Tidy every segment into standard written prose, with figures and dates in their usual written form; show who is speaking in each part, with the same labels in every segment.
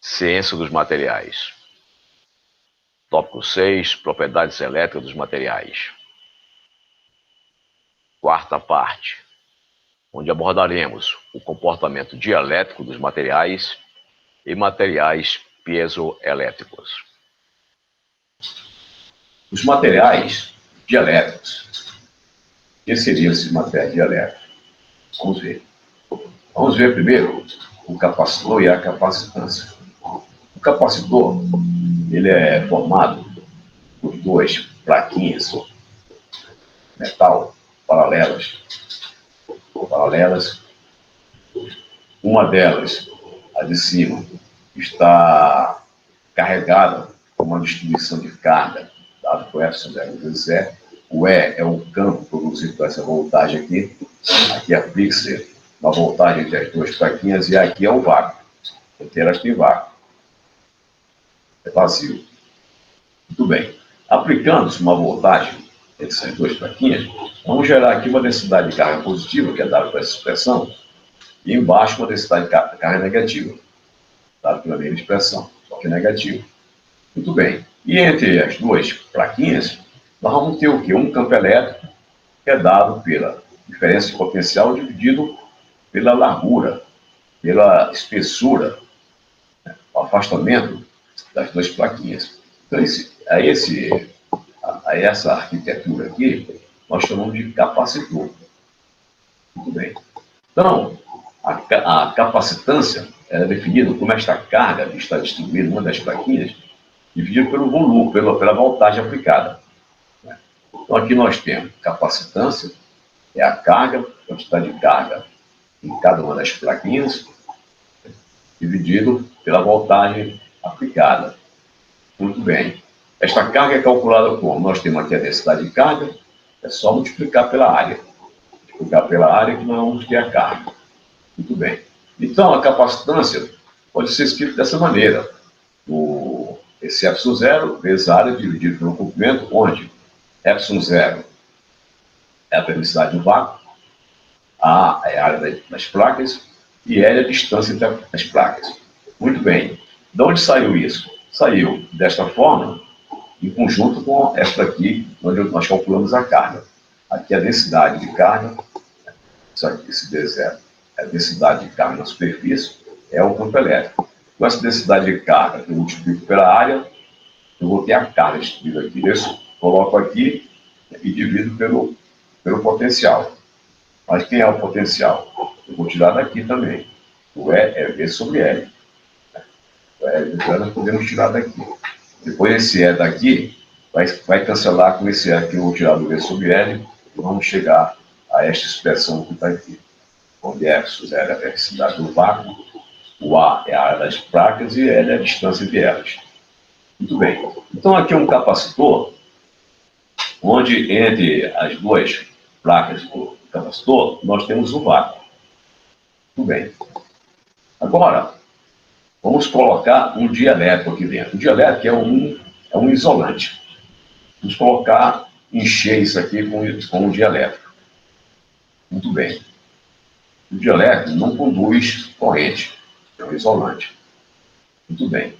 Speaker 1: Ciência dos materiais. Tópico 6. Propriedades elétricas dos materiais. Quarta parte, onde abordaremos o comportamento dielétrico dos materiais e materiais piezoelétricos.
Speaker 2: Os materiais dielétricos. O que seriam esses materiais dielétricos? Vamos ver. Vamos ver primeiro o capacitor e a capacitância. O capacitor, ele é formado por duas plaquinhas metal paralelas. Uma delas, a de cima, está carregada com uma distribuição de carga, dado por F0 vezes E. O E é o campo produzido por essa voltagem aqui. Aqui aplica-se uma voltagem entre as duas plaquinhas e aqui é o vácuo. Porque elas têm vácuo. É vazio. Muito bem. Aplicando-se uma voltagem entre essas duas plaquinhas, vamos gerar aqui uma densidade de carga positiva, que é dada por essa expressão, e embaixo uma densidade de carga negativa, dada pela mesma expressão, só que negativa. Muito bem. E entre as duas plaquinhas, nós vamos ter o quê? Um campo elétrico, que é dado pela diferença de potencial dividido pela largura, pela espessura, né? O afastamento das duas plaquinhas. Então, a essa arquitetura aqui, nós chamamos de capacitor. Muito bem. Então, a capacitância é definida como esta carga que está distribuída em uma das plaquinhas, dividida pelo volume, pela voltagem aplicada. Então, aqui nós temos capacitância, é a carga, quantidade de carga em cada uma das plaquinhas, dividido pela voltagem aplicada. Muito bem. Esta carga é calculada como? Nós temos aqui a densidade de carga, é só multiplicar pela área. Multiplicar pela área que nós vamos ter a carga. Muito bem. Então, a capacitância pode ser escrita dessa maneira. Esse ε0 vezes a área dividido pelo comprimento, onde ε0 é a permissividade do vácuo, A é a área das placas e L é a distância entre as placas. Muito bem. De onde saiu isso? Saiu desta forma, em conjunto com esta aqui, onde nós calculamos a carga. Aqui a densidade de carga, esse D0 é a densidade de carga na superfície, é o campo elétrico. Com essa densidade de carga, eu multiplico pela área, eu vou ter a carga distribuída aqui. Eu coloco aqui e divido pelo potencial. Mas quem é o potencial? Eu vou tirar daqui também. O E é V sobre L. O E nós podemos tirar daqui. Depois esse E daqui vai cancelar com esse E que eu vou tirar do V sobre L e vamos chegar a esta expressão que está aqui. Onde F0 é a velocidade do vácuo, o A é a área das placas e L é a distância entre elas. Muito bem. Então aqui é um capacitor, onde entre as duas placas do capacitor, nós temos um vácuo. Muito bem. Agora, vamos colocar um dielétrico aqui dentro. O dielétrico é um isolante. Vamos colocar, encher isso aqui com um dielétrico. Muito bem. O dielétrico não conduz corrente, é um isolante. Muito bem.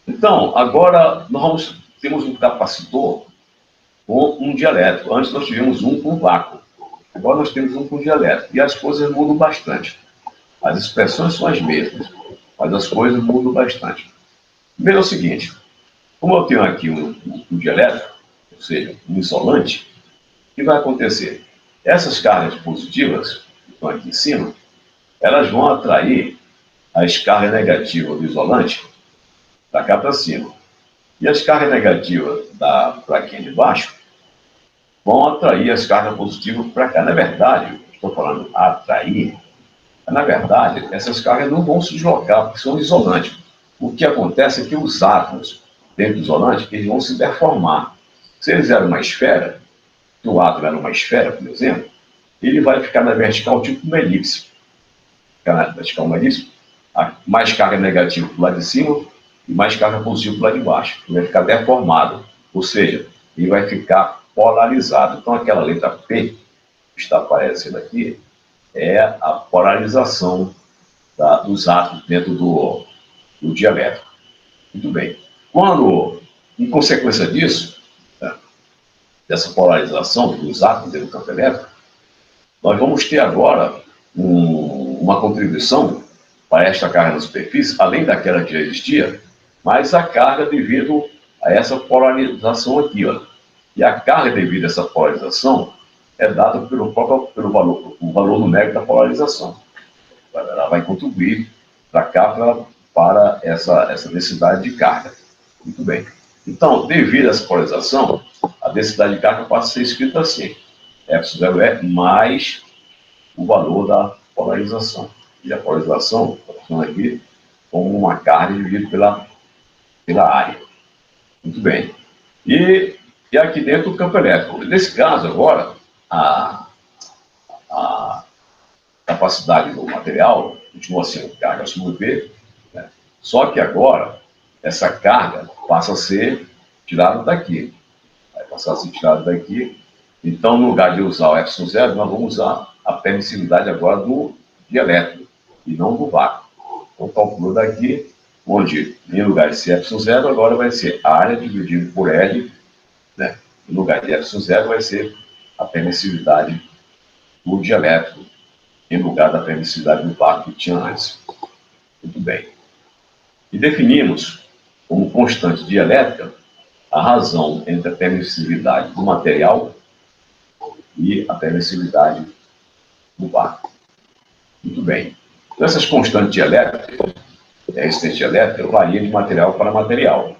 Speaker 2: Então, agora nós temos um capacitor com um dielétrico. Antes nós tivemos um com vácuo. Agora nós temos um com dielétrico. E as coisas mudam bastante. As expressões são as mesmas, mas as coisas mudam bastante. Primeiro é o seguinte, como eu tenho aqui um dielétrico, ou seja, um isolante, o que vai acontecer? Essas cargas positivas, que estão aqui em cima, elas vão atrair as cargas negativas do isolante para cá para cima. E as cargas negativas da plaquinha de baixo vão atrair as cargas positivas para cá. Na verdade, estou falando atrair, na verdade, essas cargas não vão se deslocar, porque são isolantes. O que acontece é que os átomos dentro do isolante, eles vão se deformar. Se eles eram uma esfera, se o átomo era uma esfera, por exemplo, ele vai ficar na vertical tipo uma elipse. Ficar na vertical uma elipse, mais carga negativa do lado de cima e mais carga positiva do lado de baixo. Ele vai ficar deformado, ou seja, ele vai ficar polarizado. Então, aquela letra P que está aparecendo aqui é a polarização dos átomos dentro do dielétrico. Muito bem. Quando, em consequência disso, né, dessa polarização dos átomos dentro do campo elétrico, nós vamos ter agora uma contribuição para esta carga na superfície, além daquela que já existia, mas a carga devido a essa polarização aqui, ó. E a carga devido a essa polarização é dada pelo valor numérico da polarização. Ela vai contribuir para cá, para essa densidade de carga. Muito bem. Então, devido a essa polarização, a densidade de carga passa a ser escrita assim: F0E mais o valor da polarização. E a polarização está funcionando aqui como uma carga dividida pela área. Muito bem. E aqui dentro o campo elétrico. Nesse caso, agora, a capacidade do material continua sendo carga sobre V, né? Só que agora, essa carga passa a ser tirada daqui. Vai passar a ser tirada daqui. Então, no lugar de usar o ε0, nós vamos usar a permissividade agora do dielétrico, e não do vácuo. Então, calculou daqui, onde, em lugar de ser ε0, agora vai ser a área dividido por L, né? Em lugar de ε0 vai ser a permissividade do dielétrico, em lugar da permissividade do vácuo que tinha antes. Muito bem. E definimos como constante dielétrica a razão entre a permissividade do material e a permissividade do vácuo. Muito bem. Então, essas constantes dielétricas, a resistência elétrica, varia de material para material.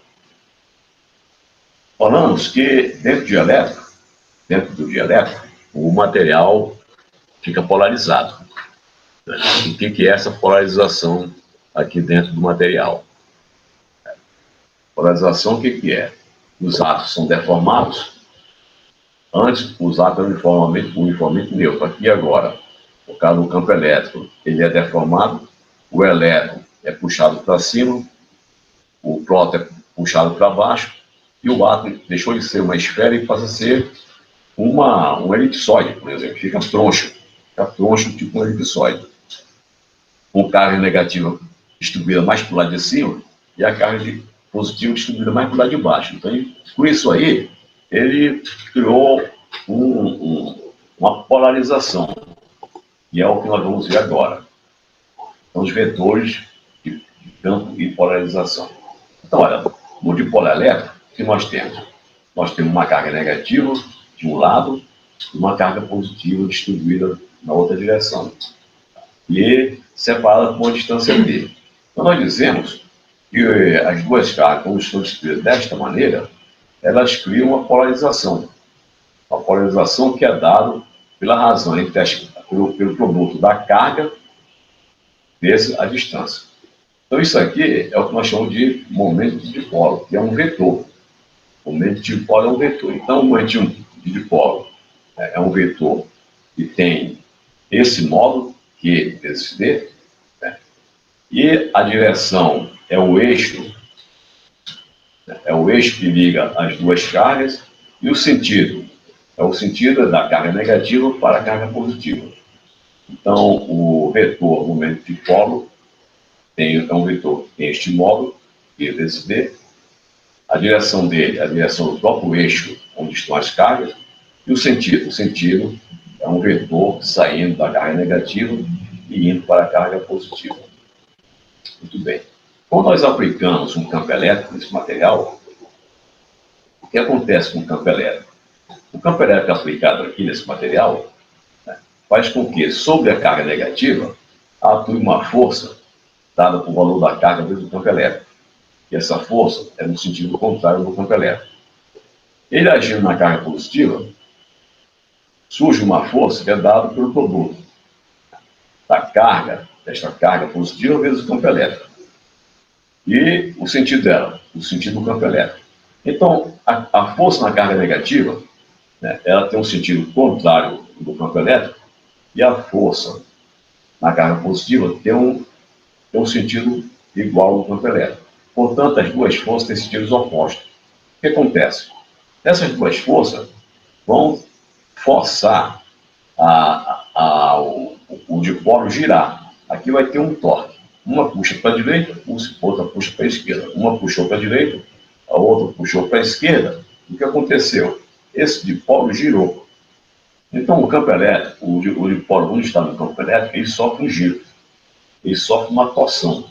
Speaker 2: Falamos que dentro do dielétrico, o material fica polarizado. E o que é essa polarização aqui dentro do material? Polarização, o que é? Os átomos são deformados. Antes, os átomos eram uniformemente neutros. Aqui agora, no caso do campo elétrico, ele é deformado, o elétron é puxado para cima, o próton é puxado para baixo, e o átomo deixou de ser uma esfera e passa a ser um elipsoide, por exemplo. Fica troncho tipo um elipsoide. Com carga negativa distribuída mais para o lado de cima e a carga positiva distribuída mais para o lado de baixo. Então, com isso aí, ele criou uma polarização, e é o que nós vamos ver agora. São os vetores de campo e polarização. Então, olha, no dipolar elétrico, o que nós temos? Nós temos uma carga negativa de um lado e uma carga positiva distribuída na outra direção, e separada por uma distância d. Então, nós dizemos que as duas cargas, quando estão distribuídas desta maneira, elas criam uma polarização. Uma polarização que é dada pela razão, pelo produto da carga vezes a distância. Então, isso aqui é o que nós chamamos de momento de dipolo, que é um vetor. O momento de dipolo é um vetor. Então, o momento de dipolo é um vetor que tem esse módulo, Q vezes D, né? E a direção é o eixo que liga as duas cargas, e o sentido é o sentido da carga negativa para a carga positiva. Então, o vetor momento de dipolo é um vetor que tem este módulo, Q vezes D. A direção dele é a direção do próprio eixo onde estão as cargas, e o sentido é um vetor saindo da carga negativa e indo para a carga positiva. Muito bem. Quando nós aplicamos um campo elétrico nesse material, o que acontece com o campo elétrico? O campo elétrico aplicado aqui nesse material, né, faz com que, sobre a carga negativa, atue uma força dada por valor da carga vezes o campo elétrico. E essa força é no sentido contrário do campo elétrico. Ele agindo na carga positiva, surge uma força que é dada pelo produto desta carga positiva vezes o campo elétrico. E o sentido dela, o sentido do campo elétrico. Então, a força na carga negativa, né, ela tem um sentido contrário do campo elétrico, e a força na carga positiva tem um sentido igual ao campo elétrico. Portanto, as duas forças têm sentidos opostos. O que acontece? Essas duas forças vão forçar o dipolo girar. Aqui vai ter um torque. Uma puxa para a direita, outra puxa para a esquerda. Uma puxou para a direita, a outra puxou para a esquerda. O que aconteceu? Esse dipolo girou. Então, o campo elétrico, o dipolo, quando está no campo elétrico, ele sofre um giro. Ele sofre uma torção.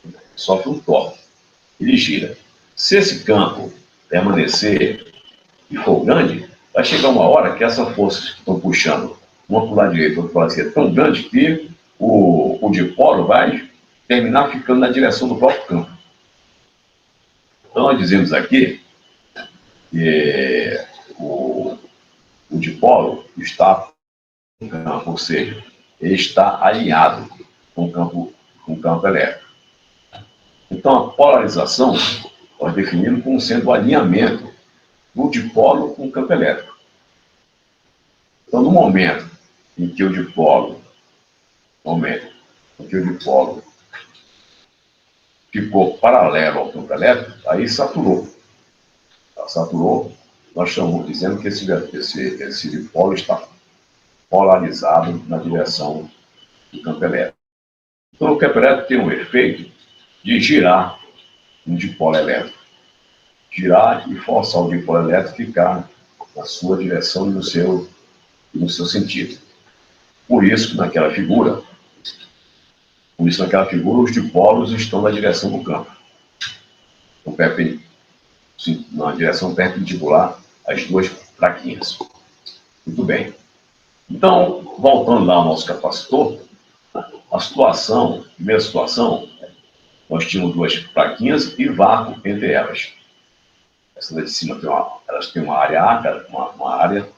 Speaker 2: Ele sofre um torque. Ele gira. Se esse campo permanecer e for grande, vai chegar uma hora que essas forças que estão puxando, uma para o lado direito, outra para o lado esquerdo, tão grande que o dipolo vai terminar ficando na direção do próprio campo. Então, nós dizemos aqui que o dipolo está no campo, ou seja, ele está alinhado com o campo elétrico. Então, a polarização nós definimos como sendo o alinhamento do dipolo com o campo elétrico. Então, no momento em que o dipolo ficou paralelo ao campo elétrico, aí saturou. Saturou, nós estamos dizendo que esse dipolo está polarizado na direção do campo elétrico. Então, o campo elétrico tem um efeito de girar um dipolo elétrico. Girar e forçar o dipolo elétrico a ficar na sua direção e no seu sentido. Por isso, naquela figura, os dipolos estão na direção do campo. Na direção perpendicular às duas plaquinhas. Muito bem. Então, voltando lá ao nosso capacitor, primeira situação, nós tínhamos duas plaquinhas e vácuo entre elas. Essa da de cima elas têm uma área A, uma área,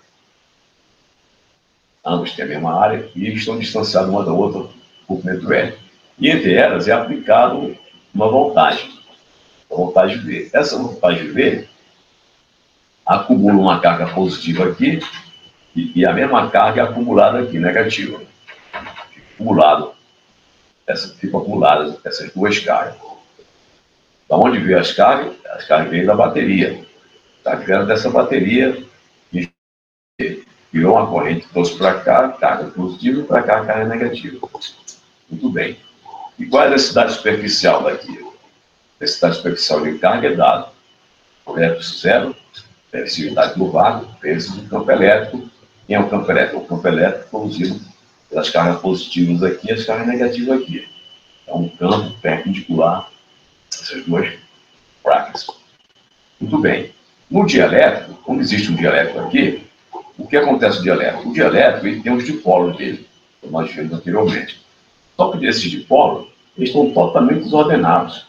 Speaker 2: ambas têm a mesma área e estão distanciadas uma da outra por metro L. E entre elas é aplicado uma voltagem, a voltagem V. Essa voltagem V acumula uma carga positiva aqui e a mesma carga é acumulada aqui, negativa. Ficam acumuladas essas duas cargas. Da onde veio as cargas? As cargas veio da bateria. A carga dessa bateria virou uma corrente que trouxe para cá, carga positiva, e para cá, carga negativa. Muito bem. E qual é a densidade superficial daqui? A densidade superficial de carga é dada versus zero, permissividade do vácuo, vezes o campo elétrico. Quem é o campo elétrico? O campo elétrico produzido pelas cargas positivas aqui e as cargas negativas aqui. É um campo perpendicular a essas duas placas. Muito bem. No dielétrico, como existe um dielétrico aqui, o que acontece no dielétrico? O dielétrico ele tem os dipolos dele, como nós vimos anteriormente. Só que esses dipolos, eles estão totalmente desordenados.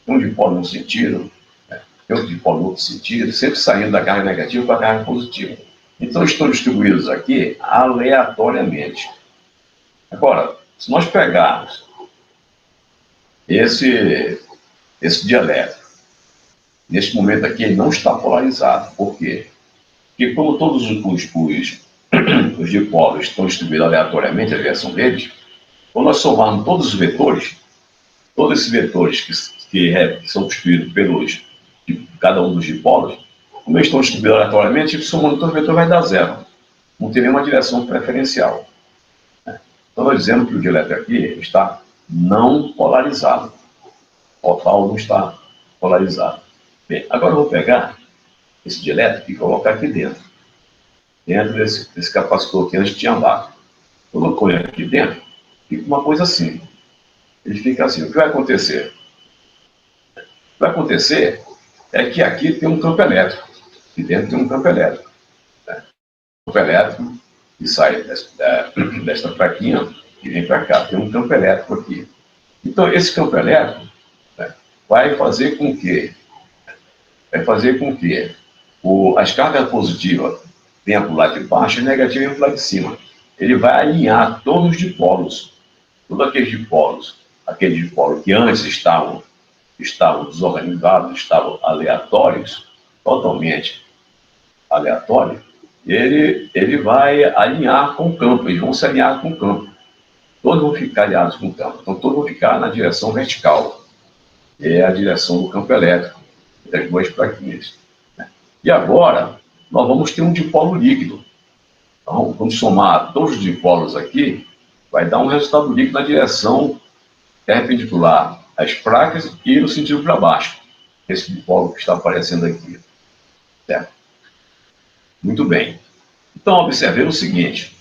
Speaker 2: Tem um dipolo num sentido, tem outro dipolo no outro sentido, sempre saindo da carga negativa para a carga positiva. Então, estão distribuídos aqui aleatoriamente. Agora, se nós pegarmos esse dielétrico, neste momento aqui, ele não está polarizado. Por quê? Porque como todos os dipolos estão distribuídos aleatoriamente, a direção deles, quando nós somarmos todos esses vetores que são constituídos de cada um dos dipolos, como eles estão distribuídos aleatoriamente, somando todos os vetores vai dar zero. Não tem nenhuma direção preferencial. Então, nós dizemos que o dielétrico aqui está não polarizado. O total não está polarizado. Bem, agora eu vou pegar esse dielétrico e colocar aqui dentro desse capacitor que antes tinha vácuo. Quando eu ponho aqui dentro, fica uma coisa assim. Ele fica assim. O que vai acontecer? O que vai acontecer é que aqui tem um campo elétrico. Aqui dentro tem um campo elétrico. Um campo elétrico que sai desta plaquinha e vem para cá. Tem um campo elétrico aqui. Então, esse campo elétrico vai fazer com que as cargas positivas venham para o lado de baixo e as negativas venham para o lado de cima. Ele vai alinhar todos os dipolos. Todos aqueles dipolos que antes estavam desorganizados, estavam aleatórios, totalmente aleatórios, ele vai alinhar com o campo, eles vão se alinhar com o campo. Todos vão ficar alinhados com o campo, então todos vão ficar na direção vertical, que é a direção do campo elétrico, das duas plaquinhas. E agora, nós vamos ter um dipolo líquido. Então, vamos somar todos os dipolos aqui, vai dar um resultado líquido na direção perpendicular às placas e no sentido para baixo. Esse dipolo que está aparecendo aqui. Certo? Muito bem. Então, observemos o seguinte.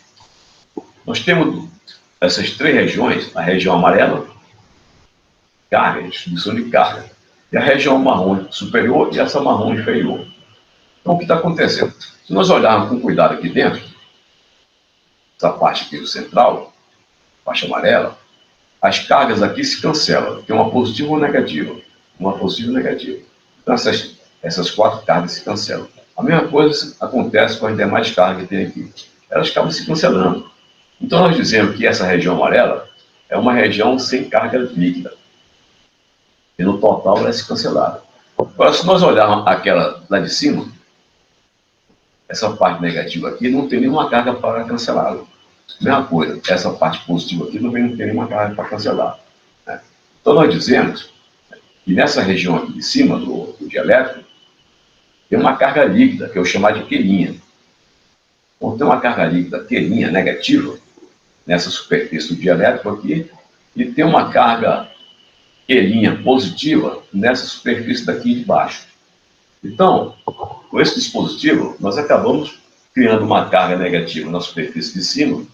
Speaker 2: Nós temos essas três regiões, a região amarela, carga, distribuição de carga, e a região marrom superior e essa marrom inferior. Então, o que está acontecendo? Se nós olharmos com cuidado aqui dentro, essa parte aqui do central, faixa amarela, as cargas aqui se cancelam, tem uma positiva ou negativa. Uma positiva e negativa. Então, essas quatro cargas se cancelam. A mesma coisa acontece com as demais cargas que tem aqui. Elas acabam se cancelando. Então, nós dizemos que essa região amarela é uma região sem carga líquida. E no total ela é se cancelada. Agora, se nós olharmos aquela lá de cima, essa parte negativa aqui não tem nenhuma carga para cancelá-la. Mesma coisa, essa parte positiva aqui não tem nenhuma carga para cancelar. Né? Então, nós dizemos que nessa região aqui de cima do dielétrico, tem uma carga líquida, que eu chamo de quelinha. Então, tem uma carga líquida quelinha negativa, nessa superfície do dielétrico aqui, e tem uma carga quelinha positiva nessa superfície daqui de baixo. Então, com esse dispositivo, nós acabamos criando uma carga negativa na superfície de cima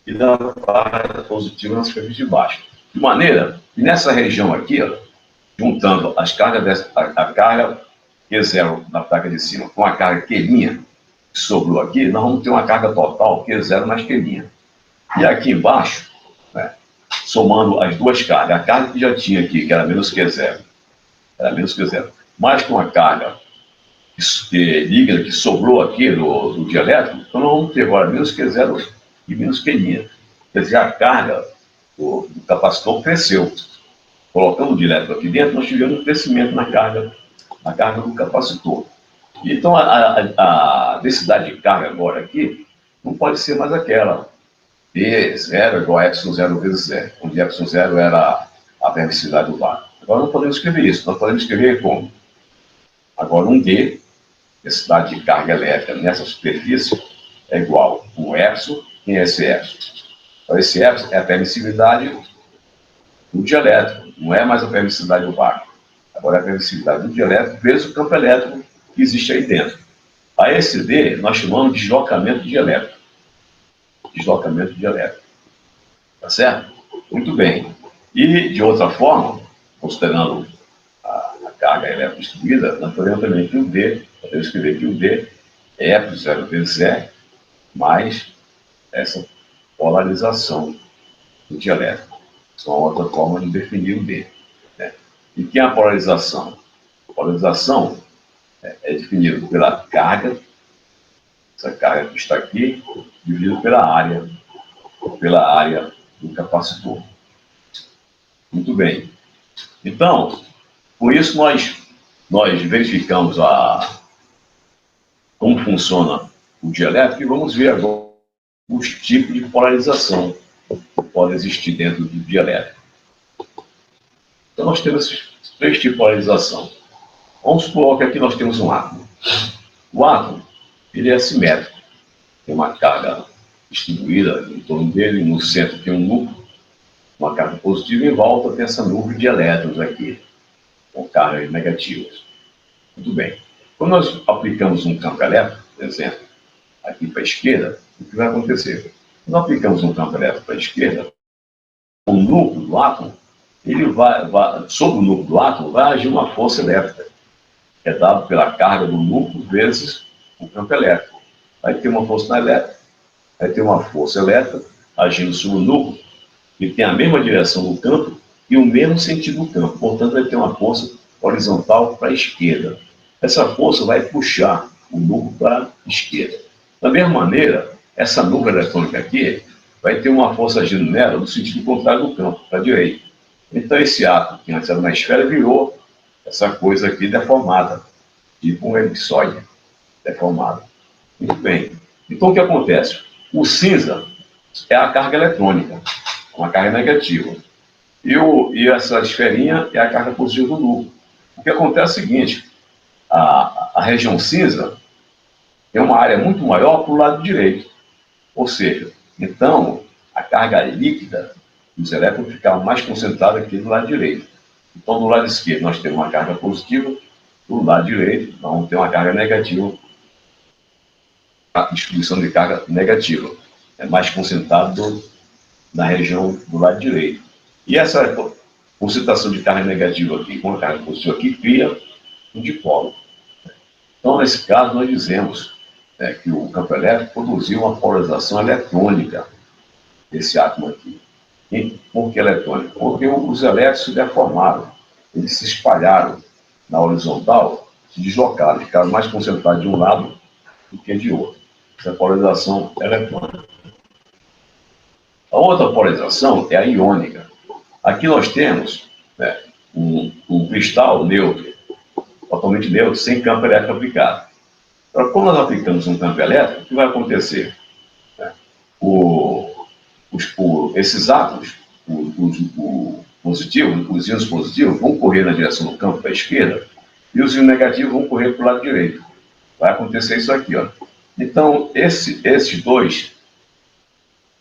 Speaker 2: e uma carga positiva na superfície de baixo. De maneira que nessa região aqui, ó, juntando as cargas a carga Q0 na placa de cima com a carga quelinha que sobrou aqui, nós vamos ter uma carga total Q0 mais quelinha. E aqui embaixo, né, somando as duas cargas, a carga que já tinha aqui, que era menos Q0, mais com a carga líquida que sobrou aqui do dielétrico, então nós vamos ter agora menos Q0 e menos quelinha. Quer dizer, a carga do capacitor cresceu. Colocando o dielétrico aqui dentro, nós tivemos um crescimento na carga do capacitor. Então, a densidade de carga agora aqui não pode ser mais aquela. E0 igual a ε0 vezes 0, onde ε0 era a permissividade do vácuo. Agora não podemos escrever isso, nós podemos escrever como? Agora um D, densidade de carga elétrica nessa superfície, é igual a um epsilon em esse epsilon. Então esse epsilon é a permissividade do dielétrico, não é mais a permissividade do vácuo. Agora é a permissividade do dielétrico vezes o campo elétrico que existe aí dentro. A esse D nós chamamos de deslocamento dielétrico. Deslocamento dielétrico. Tá certo? Muito bem. E, de outra forma, considerando a carga elétrica distribuída, nós podemos também que o D, podemos escrever que o D é ε0 vezes E, mais essa polarização do dielétrico. Isso é uma outra forma de definir o D. Né? E que é a polarização? A polarização é definida pela carga, essa carga que está aqui, dividido pela área do capacitor. Muito bem. Então, por isso nós verificamos como funciona o dielétrico e vamos ver agora os tipos de polarização que podem existir dentro do dielétrico. Então, nós temos esses três tipos de polarização. Vamos supor que aqui nós temos um átomo. O átomo, ele é assimétrico. Tem uma carga distribuída em torno dele, no centro tem um núcleo, uma carga positiva, e em volta tem essa nuvem de elétrons aqui, com cargas negativas. Muito bem. Quando nós aplicamos um campo elétrico, por exemplo, aqui para a esquerda, o que vai acontecer? Quando aplicamos um campo elétrico para a esquerda, o núcleo do átomo, ele sobre o núcleo do átomo, vai agir uma força elétrica, que é dada pela carga do núcleo vezes o campo elétrico. Vai ter uma força elétrica, vai ter uma força elétrica agindo sobre o núcleo, que tem a mesma direção do campo e o mesmo sentido do campo. Portanto, vai ter uma força horizontal para a esquerda. Essa força vai puxar o núcleo para a esquerda. Da mesma maneira, essa nuvem eletrônica aqui vai ter uma força agindo nela no sentido contrário do campo, para a direita. Então, esse átomo, que antes era uma esfera, virou essa coisa aqui deformada, tipo um elipsoide deformado. Muito bem. Então, o que acontece? O cinza é a carga eletrônica, uma carga negativa. E essa esferinha é a carga positiva do núcleo. O que acontece é o seguinte, a região cinza tem uma área muito maior para o lado direito. Ou seja, então, a carga líquida os elétrons ficavam mais concentrados aqui do lado direito. Então, do lado esquerdo, nós temos uma carga positiva, do lado direito, vamos ter uma carga negativa, a distribuição de carga negativa. É mais concentrado na região do lado direito. E essa concentração de carga negativa aqui com a carga positiva aqui cria um dipolo. Então, nesse caso, nós dizemos que o campo elétrico produziu uma polarização eletrônica desse átomo aqui. E por que eletrônica? Porque os elétrons se deformaram, eles se espalharam na horizontal, se deslocaram, ficaram mais concentrados de um lado do que de outro. Essa é a polarização eletrônica. A outra polarização é a iônica. Aqui nós temos um cristal neutro, totalmente neutro, sem campo elétrico aplicado. Agora, quando nós aplicamos um campo elétrico, o que vai acontecer? Esses átomos, os íons positivos, vão correr na direção do campo da esquerda e os íons negativos vão correr para o lado direito. Vai acontecer isso aqui, ó. Então, esses dois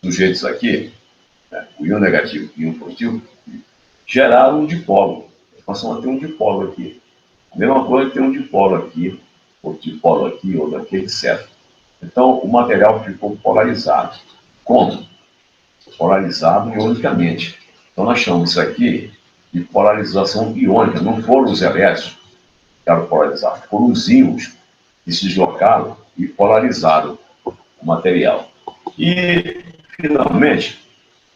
Speaker 2: sujeitos aqui, o íon negativo e o íon positivo, geraram um dipolo. Passam a ter um dipolo aqui. A mesma coisa que tem um dipolo aqui, outro dipolo aqui, outro aqui, etc. Então, o material ficou polarizado. Como? Polarizado ionicamente. Então, nós chamamos isso aqui de polarização iônica. Não foram os elétrons que ficaram polarizados, foram os íons que se deslocaram e polarizaram o material. E, finalmente,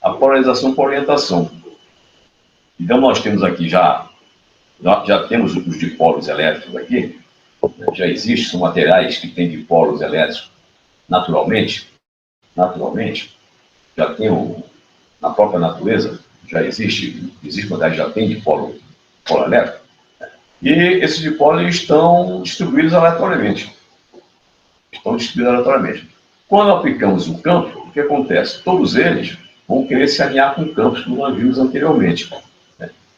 Speaker 2: a polarização por orientação. Então, nós temos aqui já temos os dipolos elétricos aqui, já existem, são materiais que têm dipolos elétricos naturalmente, já tem na própria natureza, já existe materiais que já tem dipolo elétrico, e esses dipolos estão distribuídos aleatoriamente. Quando aplicamos o campo, o que acontece? Todos eles vão querer se alinhar com campos que nós vimos anteriormente.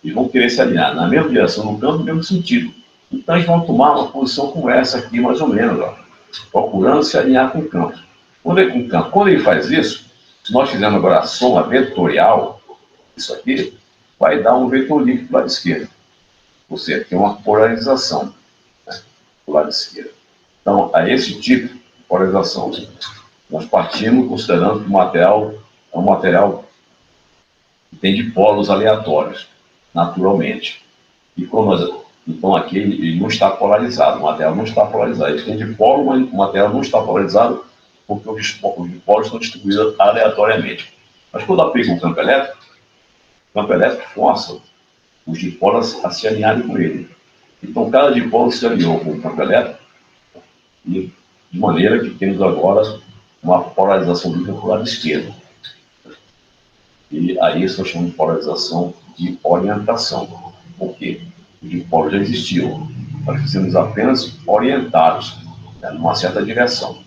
Speaker 2: E vão querer se alinhar na mesma direção no campo, no mesmo sentido. Então, eles vão tomar uma posição como essa aqui, mais ou menos, ó, procurando se alinhar com o campo. Quando ele faz isso, se nós fizermos agora a soma vetorial, isso aqui vai dar um vetor líquido para o lado esquerdo. Ou seja, tem uma polarização para o lado esquerdo. Então, a esse tipo de polarização, nós partimos considerando que o material é um material que tem dipolos aleatórios, naturalmente. Então, aqui ele não está polarizado, o material não está polarizado. Ele tem dipolo, mas o material não está polarizado porque os dipolos estão distribuídos aleatoriamente. Mas quando aplica o campo elétrico força os dipolos a se alinharem com ele. Então, cada dipolo se alinhou com o campo elétrico, e de maneira que temos agora uma polarização do lado esquerdo. E aí isso nós chamamos de polarização de orientação. Por quê? Os dipolos já existiam. Nós fizemos apenas orientados numa certa direção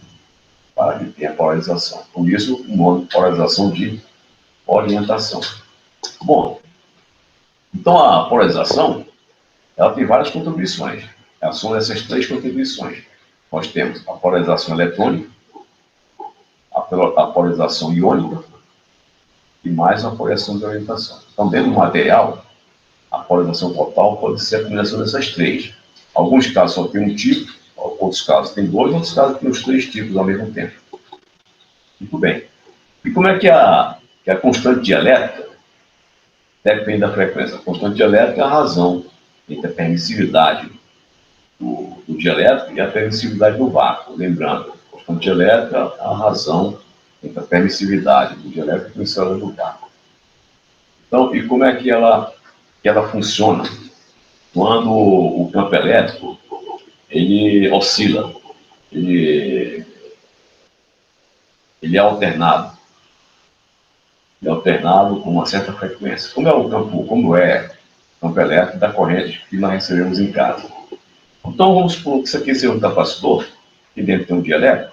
Speaker 2: para que tenha polarização. Por isso, o nome de polarização de orientação. Bom, então a polarização ela tem várias contribuições. São essas três contribuições. Nós temos a polarização eletrônica, a polarização iônica e mais a polarização de orientação. Então, dentro do material, a polarização total pode ser a combinação dessas três. Alguns casos só tem um tipo, outros casos tem dois, outros casos tem os três tipos ao mesmo tempo. Muito bem. E como é que a constante dielétrica depende da frequência? A constante dielétrica é a razão entre a permissividade do dielétrico e a permissividade do vácuo. Lembrando, a constante dielétrica é a razão entre a permissividade do dielétrico e a permissividade do vácuo. Então, e como é que ela funciona? Quando o campo elétrico ele oscila, ele é alternado. Ele é alternado com uma certa frequência. Como é o campo elétrico da corrente que nós recebemos em casa. Então, vamos supor que isso aqui seja um capacitor, que dentro tem um dielétrico.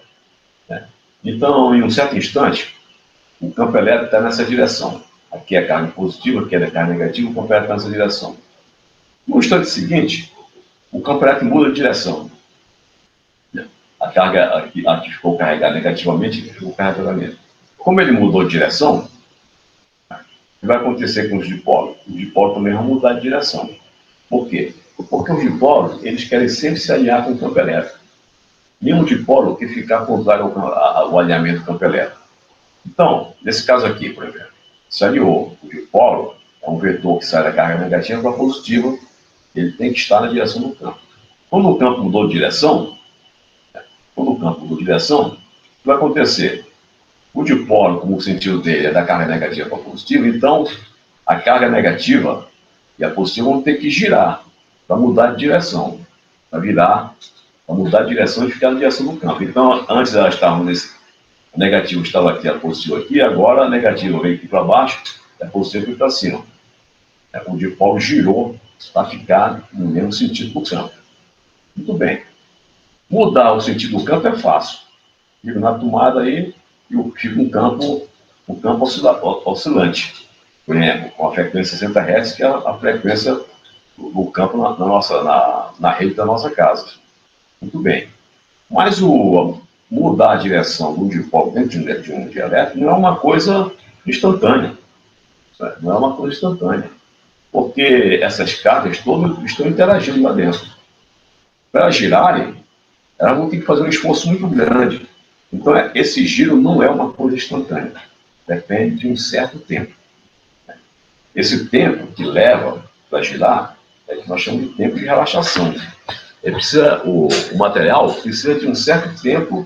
Speaker 2: Então, em um certo instante, o campo elétrico está nessa direção. Aqui é a carga positiva, aqui é a carga negativa, o campo elétrico está nessa direção. No instante seguinte, o campo elétrico muda de direção. A carga aqui ficou carregada negativamente, aqui ficou carregada negativamente. Como ele mudou de direção, que vai acontecer com os dipolos? Os dipolos também vão mudar de direção. Por quê? Porque os dipolos, eles querem sempre se alinhar com o campo elétrico. Nenhum dipolo que ficar contrário ao alinhamento do campo elétrico. Então, nesse caso aqui, por exemplo, se alinhou o dipolo, é um vetor que sai da carga negativa para positiva, ele tem que estar na direção do campo. Quando o campo mudou de direção, o que vai acontecer? O dipolo, como o sentido dele é da carga negativa para positiva, então a carga negativa e a positiva vão ter que girar para mudar de direção, para mudar de direção e ficar na direção do campo. Então, antes elas estavam nesse, a negativa estava aqui, a positiva aqui, agora a negativa veio aqui para baixo, a positiva veio para cima. O dipolo girou para ficar no mesmo sentido do campo. Muito bem. Mudar o sentido do campo é fácil. Fico na tomada aí e fica um campo oscilante. Por exemplo, com a frequência 60 Hz, que é a frequência do campo na rede da nossa casa. Muito bem. Mas mudar a direção do dipolo dentro de um dielétrico não é uma coisa instantânea. Não é uma coisa instantânea. Porque essas cargas todas estão interagindo lá dentro. Para elas girarem, elas vão ter que fazer um esforço muito grande. Então, esse giro não é uma coisa instantânea. Depende de um certo tempo. Esse tempo que leva para girar é que nós chamamos de tempo de relaxação. O material precisa de um certo tempo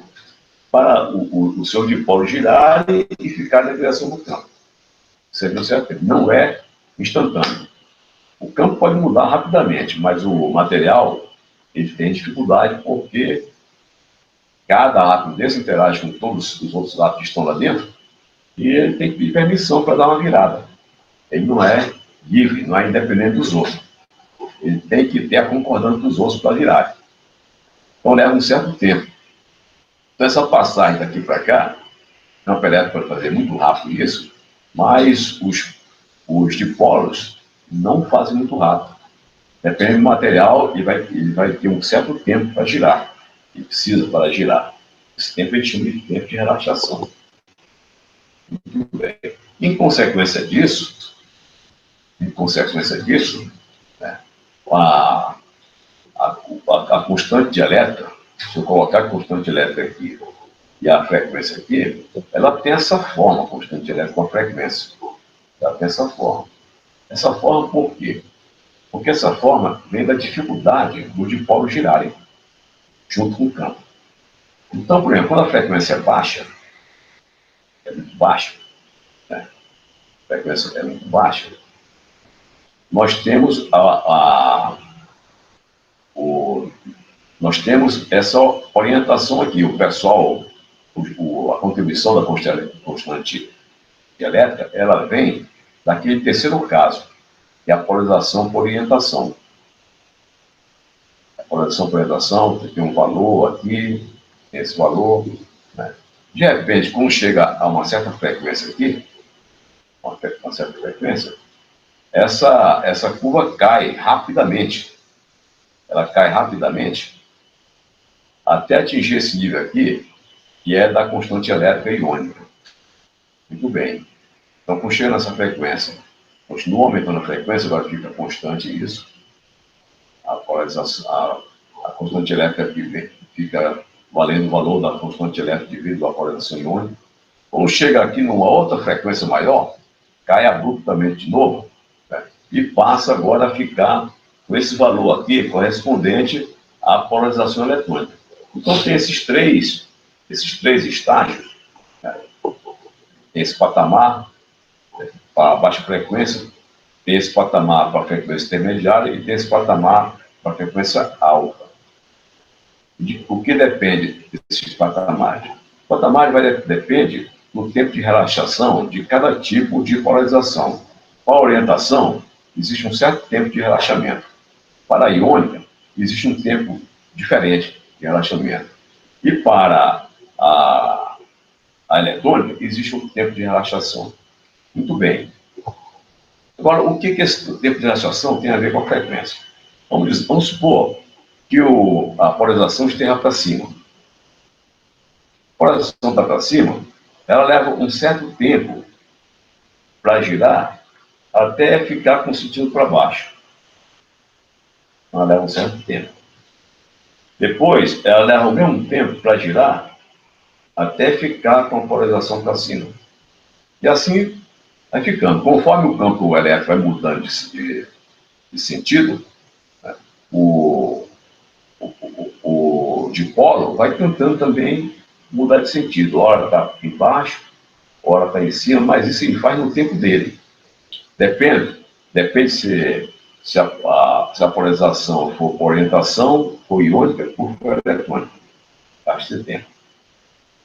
Speaker 2: para o seu dipolo girar e ficar na direção do campo. Precisa de um certo tempo. Não é instantâneo. O campo pode mudar rapidamente, mas o material ele tem dificuldade porque cada átomo desse interage com todos os outros átomos que estão lá dentro e ele tem que pedir permissão para dar uma virada. Ele não é livre, não é independente dos outros. Ele tem que ter a concordância dos outros para virar. Então leva um certo tempo. Então essa passagem daqui para cá, o campo elétrico pode fazer muito rápido isso, mas os dipolos não fazem muito rápido. Depende do material, ele vai ter um certo tempo para girar. Ele precisa para girar. Esse tempo a gente chama de tempo de relaxação. Muito bem. Em consequência disso, né, a constante dielétrica, se eu colocar a constante elétrica aqui e a frequência aqui, ela tem essa forma, a constante dielétrica com a frequência. Ela tem essa forma. Essa forma por quê? Porque essa forma vem da dificuldade do dipolo girarem junto com o campo. Então, por exemplo, quando a frequência é baixa, é muito baixa, né? A frequência é muito baixa, nós temos nós temos essa orientação aqui. O pessoal, a contribuição da constante elétrica, ela vem daquele terceiro caso, que é a polarização por orientação. A polarização por orientação tem um valor aqui, tem esse valor, né? De repente, quando chega a uma certa frequência aqui, uma certa frequência, essa curva cai rapidamente. Ela cai rapidamente até atingir esse nível aqui, que é da constante elétrica iônica. Muito bem. Então, quando chega nessa frequência, continua aumentando a frequência, agora fica constante isso. A constante elétrica aqui fica valendo o valor da constante elétrica devido à polarização iônica. Quando chega aqui numa outra frequência maior, cai abruptamente de novo, né? E passa agora a ficar com esse valor aqui correspondente à polarização eletrônica. Então tem esses três estágios, né? Tem esse patamar para baixa frequência, tem esse patamar para frequência intermediária e tem esse patamar para frequência alta. O que depende desses patamares? O patamar depende do tempo de relaxação de cada tipo de polarização. Para a orientação, existe um certo tempo de relaxamento. Para a iônica, existe um tempo diferente de relaxamento. E para a eletrônica, existe um tempo de relaxação. Muito bem. Agora, o que esse tempo de relaxação tem a ver com a frequência? Vamos supor que a polarização esteja para cima. A polarização está para cima, ela leva um certo tempo para girar até ficar com o sentido para baixo. Ela leva um certo tempo. Depois, ela leva o mesmo tempo para girar até ficar com a polarização para cima. E assim vai ficando. Conforme o campo elétrico vai mudando de sentido, né, o dipolo vai tentando também mudar de sentido. Hora está embaixo, hora está em cima, mas isso ele faz no tempo dele. Depende se a polarização for por orientação, for iônica ou for eletrônica. Gasta esse tempo.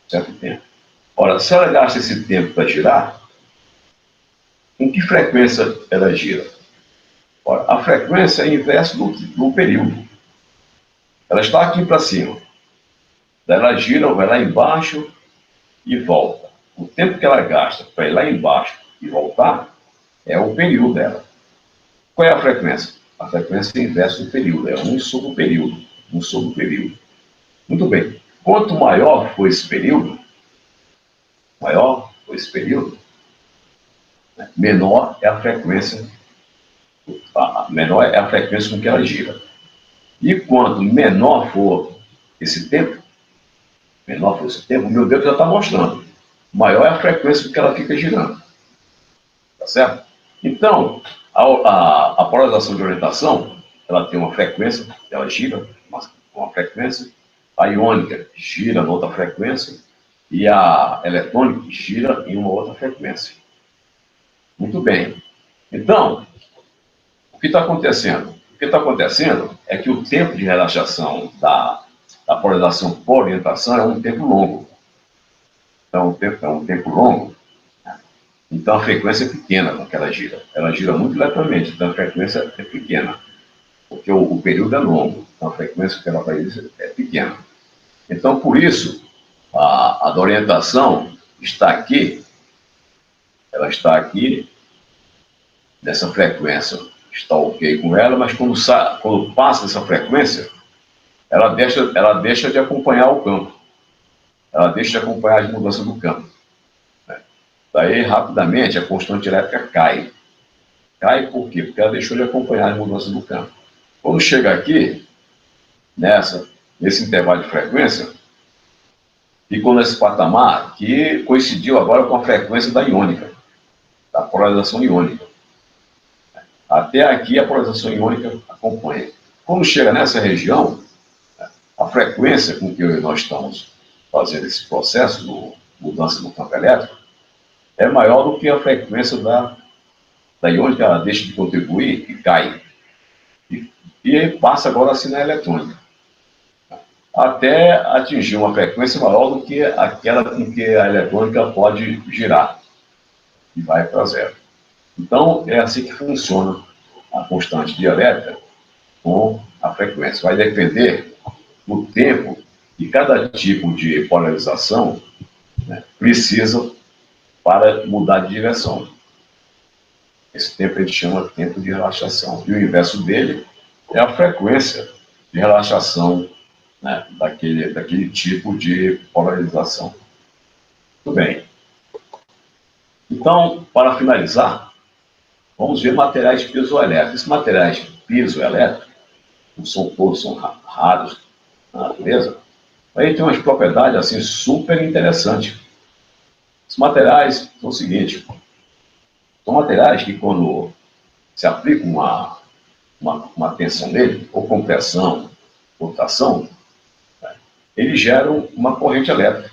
Speaker 2: Certo tempo. Ora, se ela gasta esse tempo para girar, em que frequência ela gira? Ora, a frequência é inversa do período. Ela está aqui para cima. Daí ela gira, vai lá embaixo e volta. O tempo que ela gasta para ir lá embaixo e voltar é o período dela. Qual é a frequência? A frequência é inversa do período. É 1 sobre o período. 1 sobre o período. Muito bem. Quanto maior for esse período, menor é a frequência, com que ela gira. E quanto menor for esse tempo, o meu dedo já está mostrando, maior é a frequência com que ela fica girando. Tá certo? Então, a polarização de orientação, ela tem uma frequência, ela gira uma frequência, a iônica gira em outra frequência, e a eletrônica gira em uma outra frequência. Muito bem. Então, o que está acontecendo? O que está acontecendo é que o tempo de relaxação da polarização por orientação é um tempo longo. Então, é um tempo longo. Então, a frequência é pequena com que ela gira. Ela gira muito lentamente, então a frequência é pequena. Porque o período é longo, então a frequência que ela faz é pequena. Então, por isso, a da orientação está aqui, ela está aqui, nessa frequência, está ok com ela, mas quando passa essa frequência, ela deixa de acompanhar o campo. Ela deixa de acompanhar as mudanças do campo. Daí, rapidamente, a constante elétrica cai. Cai por quê? Porque ela deixou de acompanhar as mudanças do campo. Quando chega aqui, nesse intervalo de frequência, ficou nesse patamar que coincidiu agora com a frequência da iônica, da polarização iônica. Até aqui a polarização iônica acompanha. Quando chega nessa região, a frequência com que nós estamos fazendo esse processo de mudança do campo elétrico é maior do que a frequência da iônica, ela deixa de contribuir e cai. E passa agora assim na eletrônica. Até atingir uma frequência maior do que aquela com que a eletrônica pode girar. E vai para zero. Então, é assim que funciona a constante dielétrica com a frequência. Vai depender do tempo que cada tipo de polarização, né, precisa para mudar de direção. Esse tempo a gente chama de tempo de relaxação. E o inverso dele é a frequência de relaxação, né, daquele tipo de polarização. Muito bem. Então, para finalizar, vamos ver materiais piezoelétricos. Esses materiais piezoelétricos, todos são raros na natureza, aí tem umas propriedades assim, super interessantes. Os materiais são o seguinte: são materiais que, quando se aplica uma tensão nele, ou compressão, ou tração, né, eles geram uma corrente elétrica.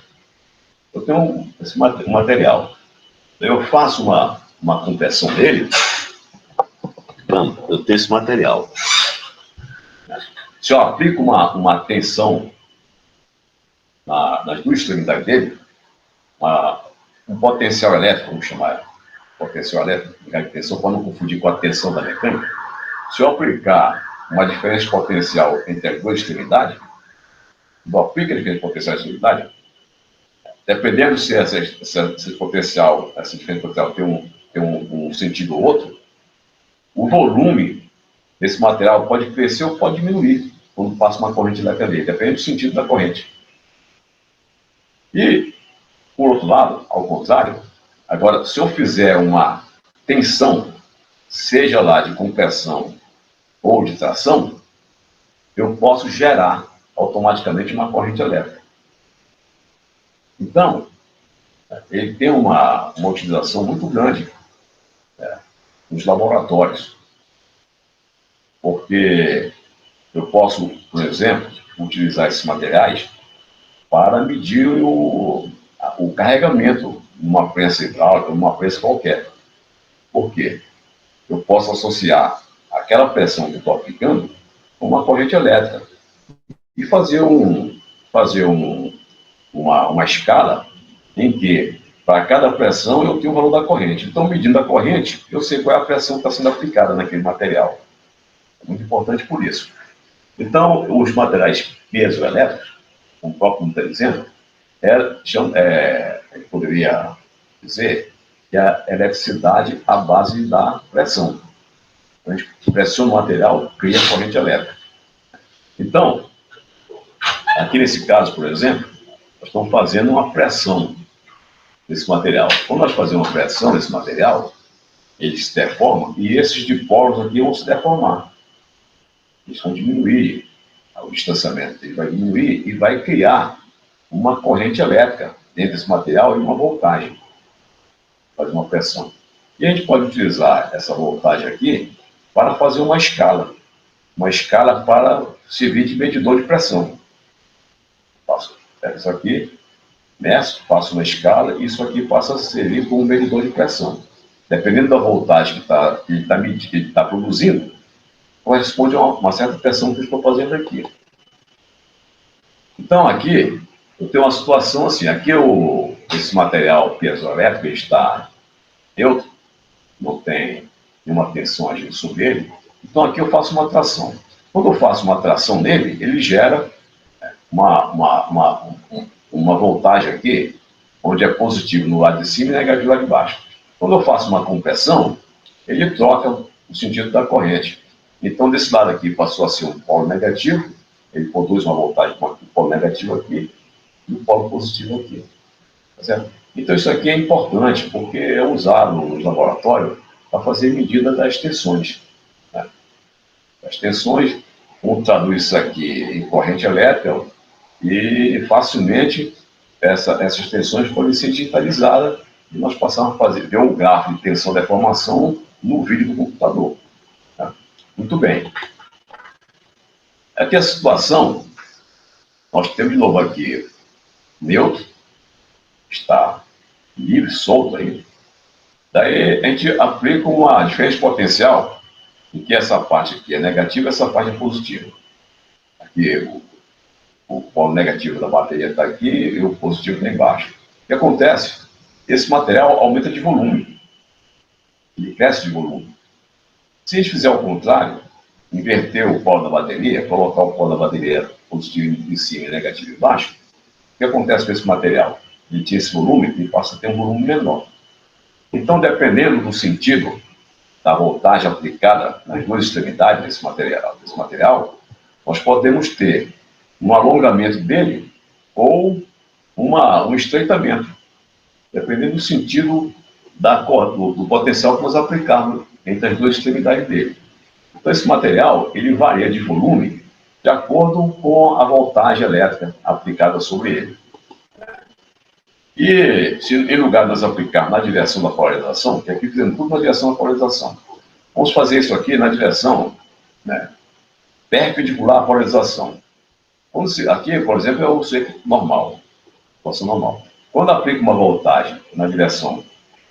Speaker 2: Eu tenho esse material. Eu faço uma compressão dele, eu tenho esse material. Se eu aplico uma tensão nas duas extremidades dele, um potencial elétrico, vamos chamar potencial elétrico, de tensão, para não confundir com a tensão da mecânica, se eu aplicar uma diferença de potencial entre as duas extremidades, eu aplico a diferença de potencial de extremidade, dependendo se esse potencial, essa diferença de potencial tem um sentido ou outro, o volume desse material pode crescer ou pode diminuir quando passa uma corrente elétrica nele, depende do sentido da corrente. E, por outro lado, ao contrário, agora, se eu fizer uma tensão seja lá de compressão ou de tração, eu posso gerar automaticamente uma corrente elétrica. Então, ele tem uma utilização muito grande nos laboratórios, porque eu posso, por exemplo, utilizar esses materiais para medir o carregamento de uma prensa hidráulica, uma prensa qualquer. Por quê? Eu posso associar aquela pressão que eu estou aplicando com uma corrente elétrica e fazer uma escala em que, para cada pressão, eu tenho o valor da corrente. Então, medindo a corrente, eu sei qual é a pressão que está sendo aplicada naquele material. É muito importante por isso. Então, os materiais piezoelétricos, como o próprio nome está dizendo, eu poderia dizer que é a eletricidade à base da pressão. A gente pressiona o material, cria corrente elétrica. Então, aqui nesse caso, por exemplo, nós estamos fazendo uma pressão desse material. Quando nós fazemos uma pressão desse material, ele se deforma e esses dipolos aqui vão se deformar. Eles vão diminuir o distanciamento, ele vai diminuir e vai criar uma corrente elétrica dentro desse material e uma voltagem, fazer uma pressão. E a gente pode utilizar essa voltagem aqui para fazer uma escala para servir de medidor de pressão. Pego isso aqui, meço, faço uma escala e isso aqui passa a servir como um medidor de pressão. Dependendo da voltagem que ele está produzindo, corresponde a uma certa pressão que eu estou fazendo aqui. Então, aqui, eu tenho uma situação assim, aqui esse material piezoelétrico está neutro, não tem nenhuma tensão agindo sobre ele, então aqui eu faço uma tração. Quando eu faço uma tração nele, ele gera uma voltagem aqui, onde é positivo no lado de cima e negativo no lado de baixo. Quando eu faço uma compressão, ele troca o sentido da corrente. Então, desse lado aqui passou a ser um polo negativo, ele produz uma voltagem com um polo negativo aqui e um polo positivo aqui. Tá certo? Então, isso aqui é importante, porque é usado nos laboratórios para fazer medida das tensões. Né? As tensões, como traduz isso aqui em corrente elétrica, e facilmente essas tensões podem ser digitalizadas e nós passamos a ver um gráfico de tensão e deformação no vídeo do computador. Tá? Muito bem. Aqui a situação, nós temos de novo aqui neutro, está livre, solto aí. Daí a gente aplica uma diferença potencial, em que essa parte aqui é negativa e essa parte é positiva. Aqui o polo negativo da bateria está aqui e o positivo está embaixo. O que acontece? Esse material aumenta de volume. Ele cresce de volume. Se a gente fizer o contrário, inverter o polo da bateria, colocar o polo da bateria positivo em cima e negativo embaixo, o que acontece com esse material? Ele tinha esse volume, ele passa a ter um volume menor. Então, dependendo do sentido da voltagem aplicada nas duas extremidades desse material, nós podemos ter um alongamento dele ou um estreitamento, dependendo do sentido do potencial que nós aplicarmos entre as duas extremidades dele. Então, esse material ele varia de volume de acordo com a voltagem elétrica aplicada sobre ele. E se em lugar de nós aplicar na direção da polarização, que aqui fizemos tudo na direção da polarização, vamos fazer isso aqui na direção perpendicular à polarização. Aqui, por exemplo, é o circuito normal, situação normal. Quando aplica uma voltagem na direção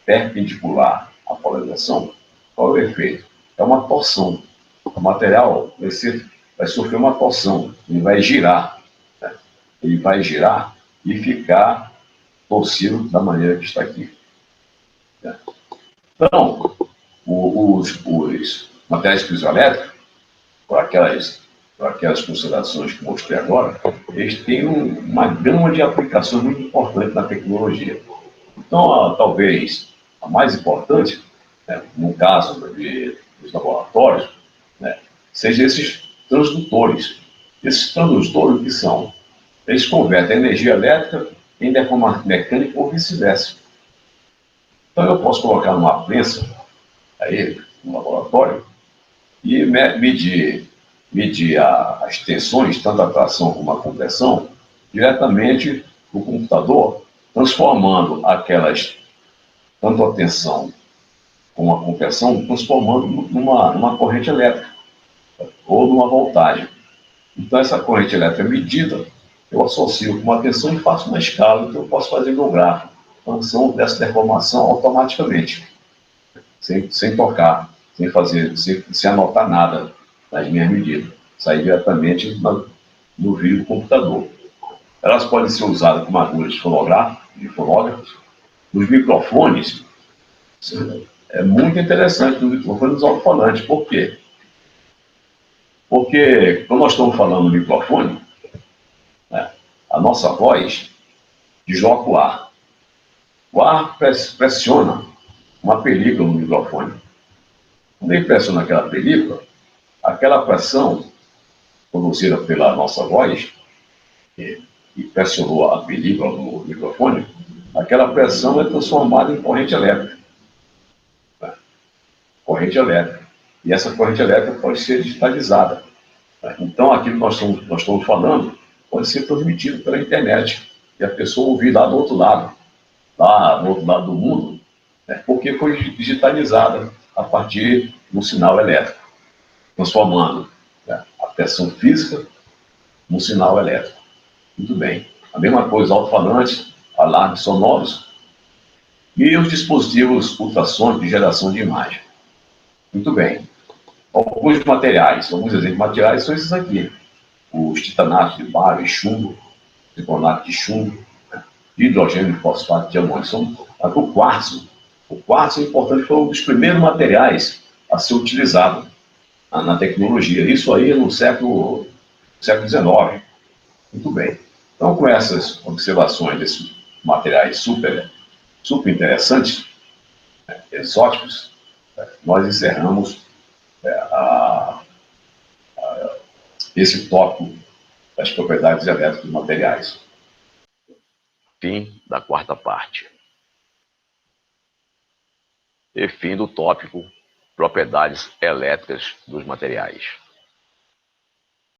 Speaker 2: perpendicular à polarização, qual é o efeito? É uma torção. O material vai sofrer uma torção, ele vai girar. Né? Ele vai girar e ficar torcido da maneira que está aqui. Né? Então, os materiais piezoelétricos, por aquelas considerações que mostrei agora, eles têm uma gama de aplicações muito importante na tecnologia. Então, talvez a mais importante, né, no caso dos laboratórios, né, seja esses transdutores. Esses transdutores, o que são? Eles convertem a energia elétrica em deformação mecânica ou vice-versa. Então, eu posso colocar numa prensa, aí, no laboratório e medir as tensões, tanto a tração como a compressão, diretamente no computador, transformando aquelas, tanto a tensão como a compressão, transformando numa corrente elétrica ou numa voltagem. Então, essa corrente elétrica medida, eu associo com uma tensão e faço uma escala, então eu posso fazer meu gráfico, função dessa deformação automaticamente, sem tocar, sem anotar nada nas minhas medidas. Sair diretamente no vídeo do computador. Elas podem ser usadas como agulhas de fonógrafos, nos microfones. É muito interessante no microfone dos alto-falantes. Por quê? Porque quando nós estamos falando no microfone, né, a nossa voz desloca o ar. O ar pressiona uma película no microfone. Quando ele pressiona aquela pressão produzida pela nossa voz, e pressionou a película no microfone, aquela pressão é transformada em corrente elétrica. Né? Corrente elétrica. E essa corrente elétrica pode ser digitalizada. Né? Então, aquilo que nós estamos falando pode ser transmitido pela internet. E a pessoa ouvir lá do outro lado do mundo, né? Porque foi digitalizada a partir do sinal elétrico, transformando, né, a pressão física num sinal elétrico. Muito bem. A mesma coisa, alto-falantes, alarmes sonoros e os dispositivos ultrassônicos de geração de imagem. Muito bem. Alguns exemplos de materiais são esses aqui. Os titanatos de bário e chumbo, triconato de chumbo, né, hidrogênio e fosfato de amônio. O quartzo. O quartzo é importante, foi um dos primeiros materiais a ser utilizado na tecnologia. Isso aí no século XIX. Muito bem. Então, com essas observações desses materiais super interessantes, né, exóticos, nós encerramos esse tópico das propriedades elétricas dos materiais.
Speaker 1: Fim da quarta parte. E fim do tópico propriedades elétricas dos materiais.